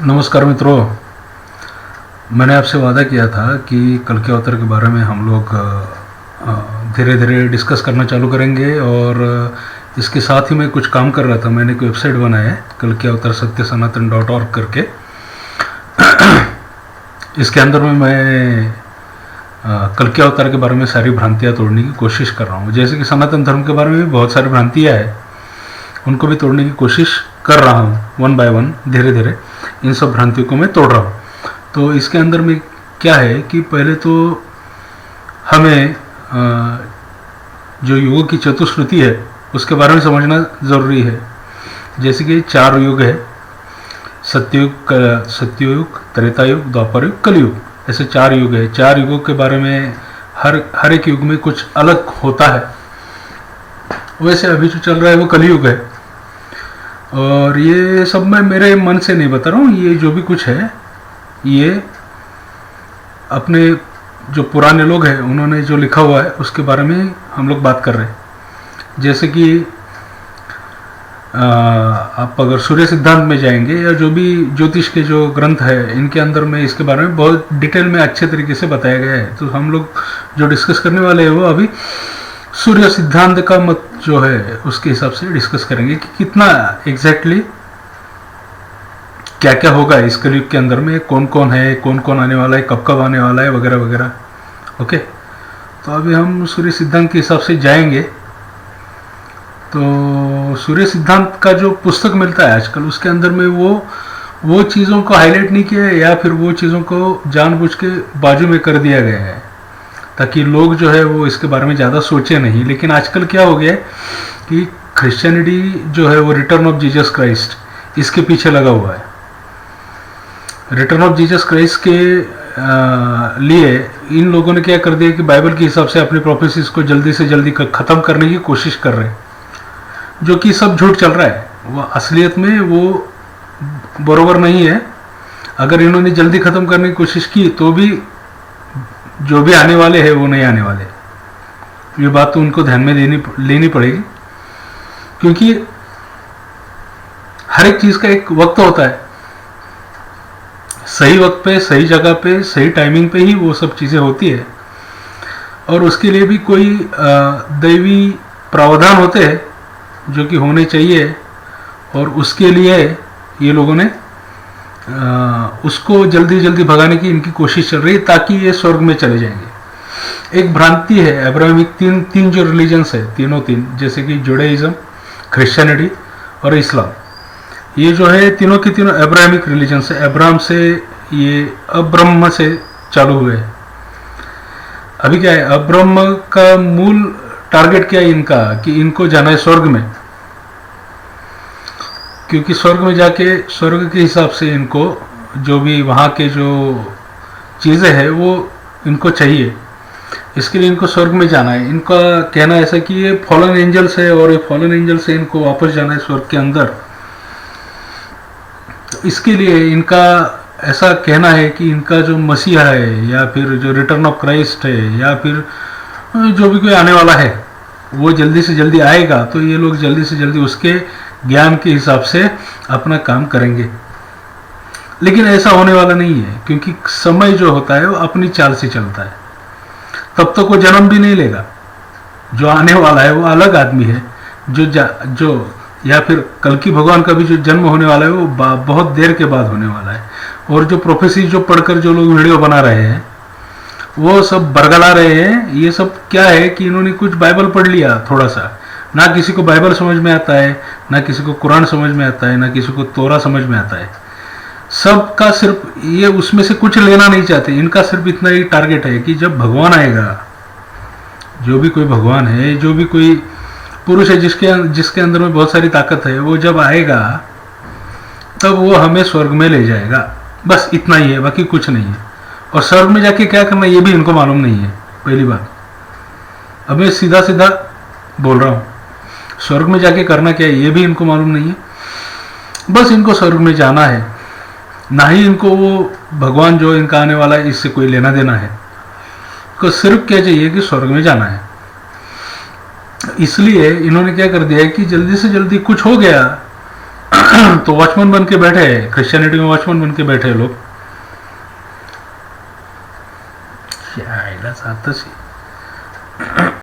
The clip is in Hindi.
नमस्कार मित्रों। मैंने आपसे वादा किया था कि कल के अवतार के बारे में हम लोग धीरे धीरे डिस्कस करना चालू करेंगे। और इसके साथ ही मैं कुछ काम कर रहा था। मैंने एक वेबसाइट बनाया है, कल के अवतार सत्य सनातन .org करके। इसके अंदर में मैं कल के अवतार के बारे में सारी भ्रांतियाँ तोड़ने की कोशिश कर रहा हूँ। जैसे कि सनातन धर्म के बारे में भी बहुत सारी भ्रांतियाँ हैं, उनको भी तोड़ने की कोशिश कर रहा हूँ। वन बाय वन धीरे धीरे इन सब भ्रांतियों को मैं तोड़ रहा हूँ। तो इसके अंदर में क्या है कि पहले तो हमें जो युगों की चतुश्रुति है उसके बारे में समझना ज़रूरी है। जैसे कि 4 युग है, सत्ययुग, त्रेता युग, द्वापर युग, कलयुग। ऐसे 4 युग है। 4 युगों के बारे में हर एक युग में कुछ अलग होता है। वैसे अभी जो चल रहा है वो कलयुग है। और ये सब मैं मेरे मन से नहीं बता रहा हूँ। ये जो भी कुछ है ये अपने जो पुराने लोग हैं उन्होंने जो लिखा हुआ है उसके बारे में हम लोग बात कर रहे हैं। जैसे कि आप अगर सूर्य सिद्धांत में जाएंगे या जो भी ज्योतिष के जो ग्रंथ है इनके अंदर में इसके बारे में बहुत डिटेल में अच्छे तरीके से बताया गया है। तो हम लोग जो डिस्कस करने वाले हैं वो अभी सूर्य सिद्धांत का मत जो है उसके हिसाब से डिस्कस करेंगे कि कितना एग्जैक्टली क्या क्या होगा इस कलयुग के अंदर में, कौन कौन है, कौन कौन आने वाला है, कब कब आने वाला है, वगैरह वगैरह। ओके, तो अभी हम सूर्य सिद्धांत के हिसाब से जाएंगे। तो सूर्य सिद्धांत का जो पुस्तक मिलता है आजकल उसके अंदर में वो चीज़ों को हाईलाइट नहीं किया है या फिर वो चीज़ों को जानबूझ के बाजू में कर दिया गया है ताकि लोग जो है वो इसके बारे में ज़्यादा सोचे नहीं। लेकिन आजकल क्या हो गया है कि क्रिश्चियनिटी जो है वो रिटर्न ऑफ जीसस क्राइस्ट इसके पीछे लगा हुआ है। रिटर्न ऑफ जीसस क्राइस्ट के लिए इन लोगों ने क्या कर दिया कि बाइबल के हिसाब से अपनी प्रोफेसीज को जल्दी से जल्दी ख़त्म करने की कोशिश कर रहे हैं, जो कि सब झूठ चल रहा है। वो असलियत में वो बरोबर नहीं है। अगर इन्होंने जल्दी ख़त्म करने की कोशिश की तो भी जो भी आने वाले हैं वो नहीं आने वाले। ये बात तो उनको ध्यान में लेनी पड़ेगी, क्योंकि हर एक चीज़ का एक वक्त होता है। सही वक्त पे, सही जगह पे, सही टाइमिंग पे ही वो सब चीज़ें होती है। और उसके लिए भी कोई दैवी प्रावधान होते हैं जो कि होने चाहिए। और उसके लिए ये लोगों ने उसको जल्दी जल्दी भगाने की इनकी कोशिश चल रही है ताकि ये स्वर्ग में चले जाएंगे। एक भ्रांति है अब्राहमिक तीन जो रिलीजन्स है, तीन जैसे कि जुडाइज्म, क्रिश्चियनिटी और इस्लाम, ये जो है तीनों की तीनों अब्राहमिक रिलीजन्स है। अब्राहम से ये अब्रह्म से चालू हुए हैं। अभी क्या है, अब्रह्म का मूल टारगेट क्या है इनका कि इनको जाना है स्वर्ग में, क्योंकि स्वर्ग में जाके स्वर्ग के हिसाब से इनको जो भी वहाँ के जो चीज़ें हैं वो इनको चाहिए। इसके लिए इनको स्वर्ग में जाना है। इनका कहना ऐसा कि ये फॉलन एंजल्स है और ये फॉलन एंजल से इनको वापस जाना है स्वर्ग के अंदर। तो इसके लिए इनका ऐसा कहना है कि इनका जो मसीहा है या फिर जो रिटर्न ऑफ क्राइस्ट है या फिर जो भी कोई आने वाला है वो जल्दी से जल्दी आएगा, तो ये लोग जल्दी से जल्दी उसके ज्ञान के हिसाब से अपना काम करेंगे। लेकिन ऐसा होने वाला नहीं है, क्योंकि समय जो होता है वो अपनी चाल से चलता है। तब तक वो जन्म भी नहीं लेगा। जो आने वाला है वो अलग आदमी है। जो या फिर कल की भगवान का भी जो जन्म होने वाला है वो बहुत देर के बाद होने वाला है। और जो प्रोफेसी जो पढ़कर जो लोग वीडियो बना रहे हैं वो सब बरगला रहे हैं। ये सब क्या है कि इन्होंने कुछ बाइबल पढ़ लिया थोड़ा सा। ना किसी को बाइबल समझ में आता है, ना किसी को कुरान समझ में आता है, ना किसी को तोरा समझ में आता है। सबका सिर्फ ये उसमें से कुछ लेना नहीं चाहते। इनका सिर्फ इतना ही टारगेट है कि जब भगवान आएगा, जो भी कोई भगवान है, जो भी कोई पुरुष है जिसके अंदर में बहुत सारी ताकत है, वो जब आएगा तब वो हमें स्वर्ग में ले जाएगा। बस इतना ही है, बाकी कुछ नहीं है। और स्वर्ग में जाके क्या करना ये भी इनको मालूम नहीं है। पहली बात, अब मैं सीधा सीधा बोल रहा हूँ, स्वर्ग में जाके करना क्या है ये भी इनको मालूम नहीं है। बस इनको स्वर्ग में जाना है, ना ही इनको वो भगवान जो इनका आने वाला है इससे कोई लेना देना है। को सिर्फ क्या चाहिए कि स्वर्ग में जाना है। इसलिए इन्होंने क्या कर दिया है कि जल्दी से जल्दी कुछ हो गया तो वॉचमैन बन के बैठे हैं, क्रिश्चियनिटी में वॉचमैन बन के बैठे हैं लोग। क्या आईला जातच आहे.